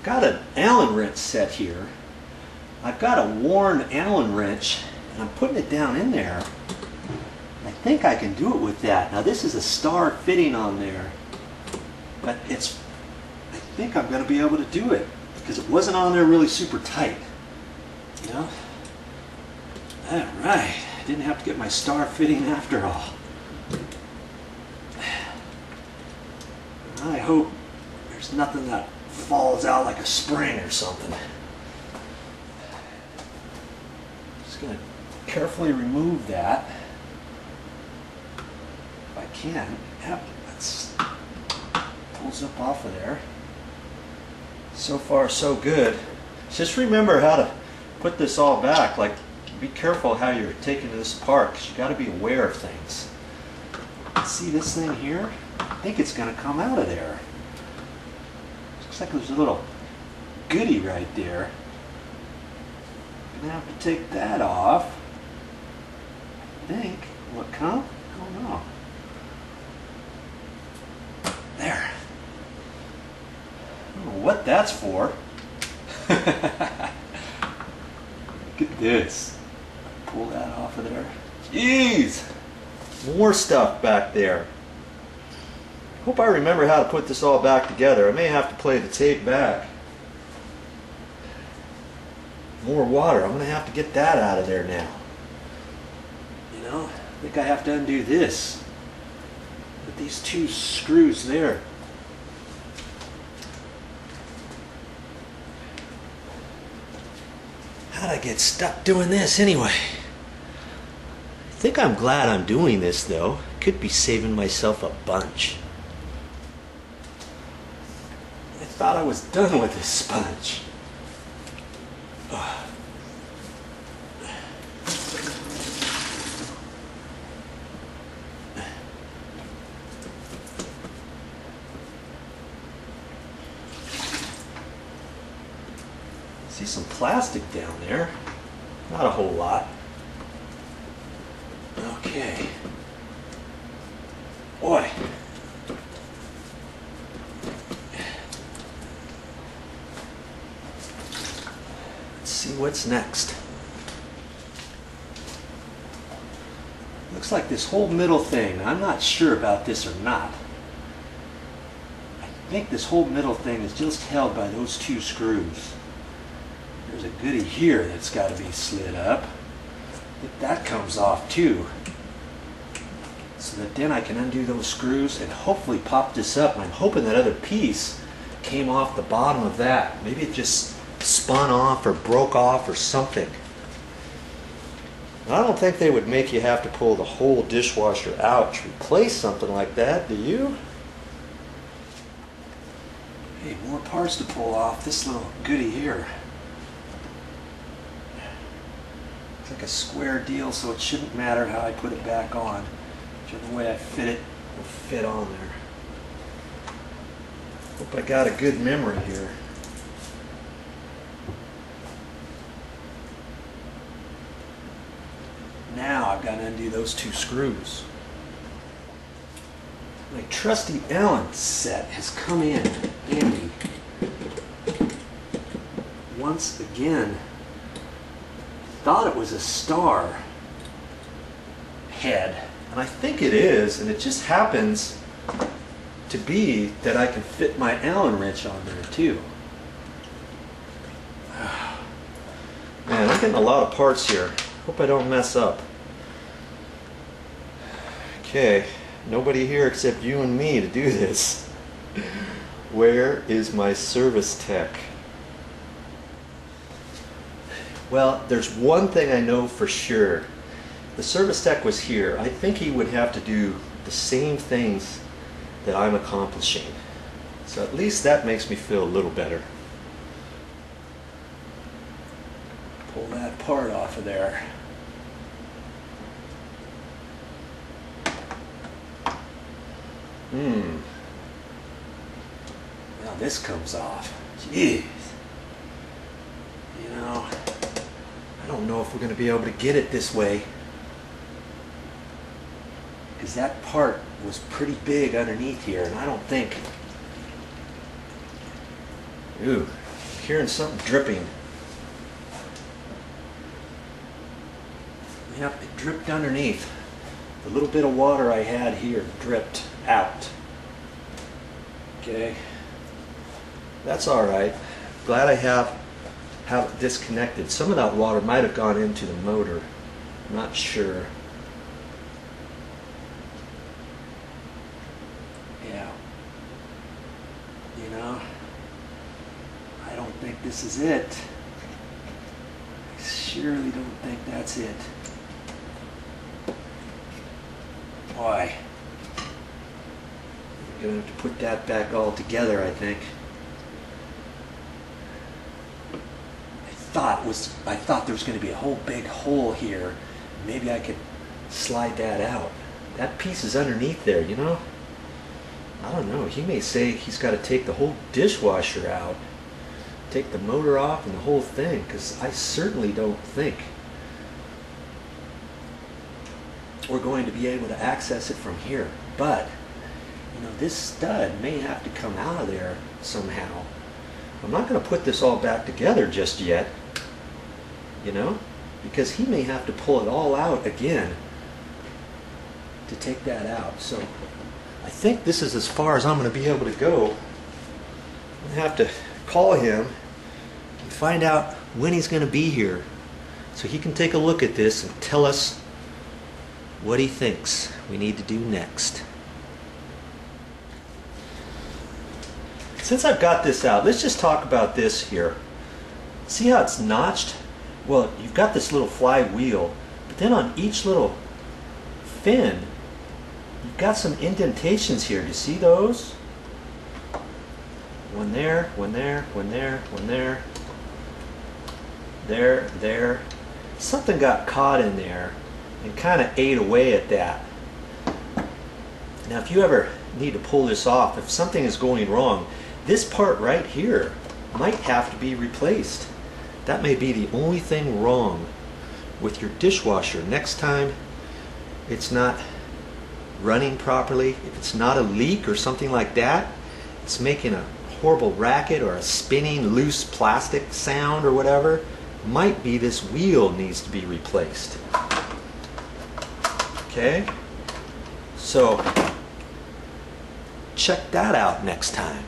got an Allen wrench set here. I've got a worn Allen wrench and I'm putting it down in there. I think I can do it with that. Now this is a star fitting on there, but I think I'm going to be able to do it because it wasn't on there really super tight. You know? Alright, I didn't have to get my star fitting after all. I hope there's nothing that falls out like a spring or something. Just going to carefully remove that. If I can. Yep, that's pulls up off of there. So far so good. Just remember how to put this all back. Like, be careful how you're taking this apart because you got to be aware of things. See this thing here? I think it's going to come out of there. Looks like there's a little goodie right there. I'm going to have to take that off. I think. Will it come? I don't know. There. I don't know what that's for. Look at this. Pull that off of there. Jeez! More stuff back there. Hope I remember how to put this all back together. I may have to play the tape back. More water. I'm going to have to get that out of there now. You know, I think I have to undo this. With these two screws there. How'd I get stuck doing this anyway? I think I'm glad I'm doing this though. Could be saving myself a bunch. I thought I was done with this sponge. See some plastic down there. Not a whole lot. Okay. Boy. Let's see what's next. Looks like this whole middle thing, I'm not sure about this or not. I think this whole middle thing is just held by those two screws. There's a goodie here that's got to be slid up. I think that comes off too. So that then I can undo those screws and hopefully pop this up. And I'm hoping that other piece came off the bottom of that. Maybe it just spun off or broke off or something. I don't think they would make you have to pull the whole dishwasher out to replace something like that, do you? Hey, more parts to pull off this little goodie here. It's like a square deal, so it shouldn't matter how I put it back on. Whichever way I fit it will fit on there. Hope I got a good memory here. Now I've got to undo those two screws. My trusty Allen set has come in handy. Once again, thought it was a star head, and I think it is, and it just happens to be that I can fit my Allen wrench on there too. Man, I'm getting a lot of parts here. Hope I don't mess up. Okay, nobody here except you and me to do this. Where is my service tech? Well, there's one thing I know for sure. The service tech was here. I think he would have to do the same things that I'm accomplishing. So at least that makes me feel a little better. Pull that part off of there. Now this comes off. Jeez. You know, I don't know if we're going to be able to get it this way. Because that part was pretty big underneath here, and I don't think... Ooh, hearing something dripping. Yep, it dripped underneath. The little bit of water I had here dripped out. Okay, that's all right. Glad I have it disconnected. Some of that water might have gone into the motor. I'm not sure. Yeah. You know, I don't think this is it. I surely don't think that's it. Boy. I'm gonna have to put that back all together, I think. I thought there was going to be a whole big hole here. Maybe I could slide that out. That piece is underneath there, you know? I don't know. He may say he's got to take the whole dishwasher out, take the motor off and the whole thing, because I certainly don't think we're going to be able to access it from here. But, you know, this stud may have to come out of there somehow. I'm not going to put this all back together just yet, you know, because he may have to pull it all out again to take that out. So I think this is as far as I'm going to be able to go. I'm going to have to call him and find out when he's going to be here so he can take a look at this and tell us what he thinks we need to do next. Since I've got this out, let's just talk about this here. See how it's notched? Well, you've got this little flywheel, but then on each little fin, you've got some indentations here. Do you see those? One there, one there, one there, one there. There, there. Something got caught in there and kind of ate away at that. Now, if you ever need to pull this off, if something is going wrong, this part right here might have to be replaced. That may be the only thing wrong with your dishwasher. Next time it's not running properly, if it's not a leak or something like that, it's making a horrible racket or a spinning loose plastic sound or whatever, might be this wheel needs to be replaced. Okay? So check that out next time.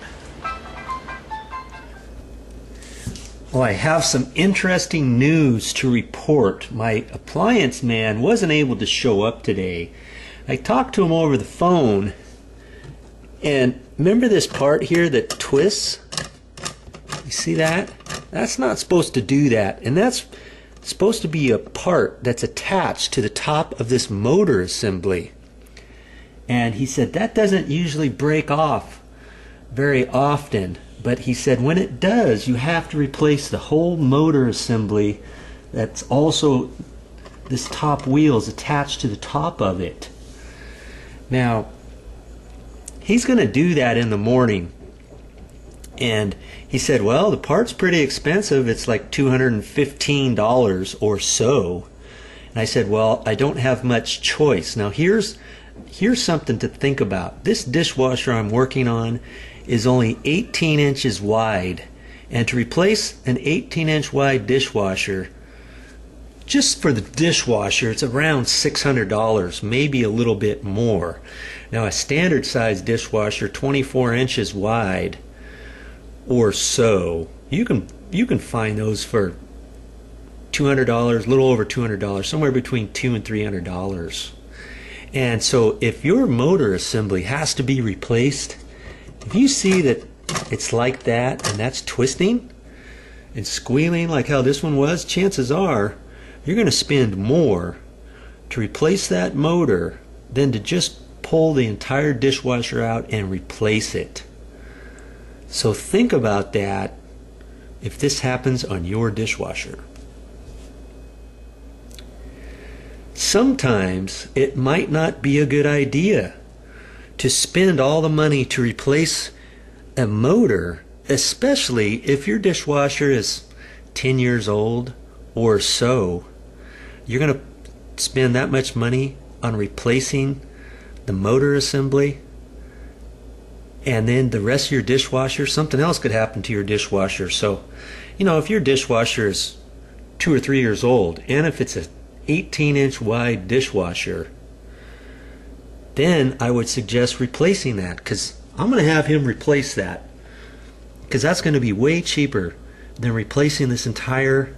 Well, I have some interesting news to report. My appliance man wasn't able to show up today. I talked to him over the phone, and remember this part here that twists? You see that? That's not supposed to do that, and that's supposed to be a part that's attached to the top of this motor assembly. And he said that doesn't usually break off very often. But he said when it does, you have to replace the whole motor assembly that's also this top wheel is attached to the top of it. Now, he's going to do that in the morning. And he said, well, the part's pretty expensive. It's like $215 or so. And I said, well, I don't have much choice. Now, here's something to think about. This dishwasher I'm working on is only 18 inches wide, and to replace an 18-inch wide dishwasher, just for the dishwasher, it's around $600, maybe a little bit more. Now a standard size dishwasher, 24 inches wide or so, you can find those for $200, a little over $200, somewhere between $200 and $300. And so if your motor assembly has to be replaced, if you see that it's like that and that's twisting and squealing like how this one was, chances are you're going to spend more to replace that motor than to just pull the entire dishwasher out and replace it. So think about that if this happens on your dishwasher. Sometimes it might not be a good idea to spend all the money to replace a motor, especially if your dishwasher is 10 years old or so. You're going to spend that much money on replacing the motor assembly, and then the rest of your dishwasher, something else could happen to your dishwasher. So, you know, if your dishwasher is 2 or 3 years old, and if it's a 18-inch wide dishwasher, then I would suggest replacing that, because I'm going to have him replace that, because that's going to be way cheaper than replacing this entire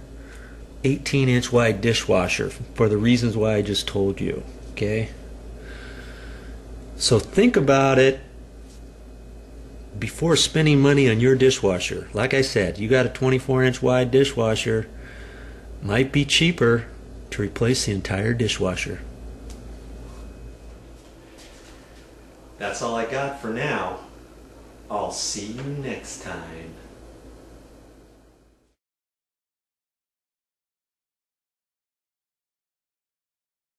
18-inch wide dishwasher for the reasons why I just told you. Okay, so think about it before spending money on your dishwasher. Like I said, you got a 24-inch wide dishwasher, might be cheaper to replace the entire dishwasher. That's all I got for now. I'll see you next time.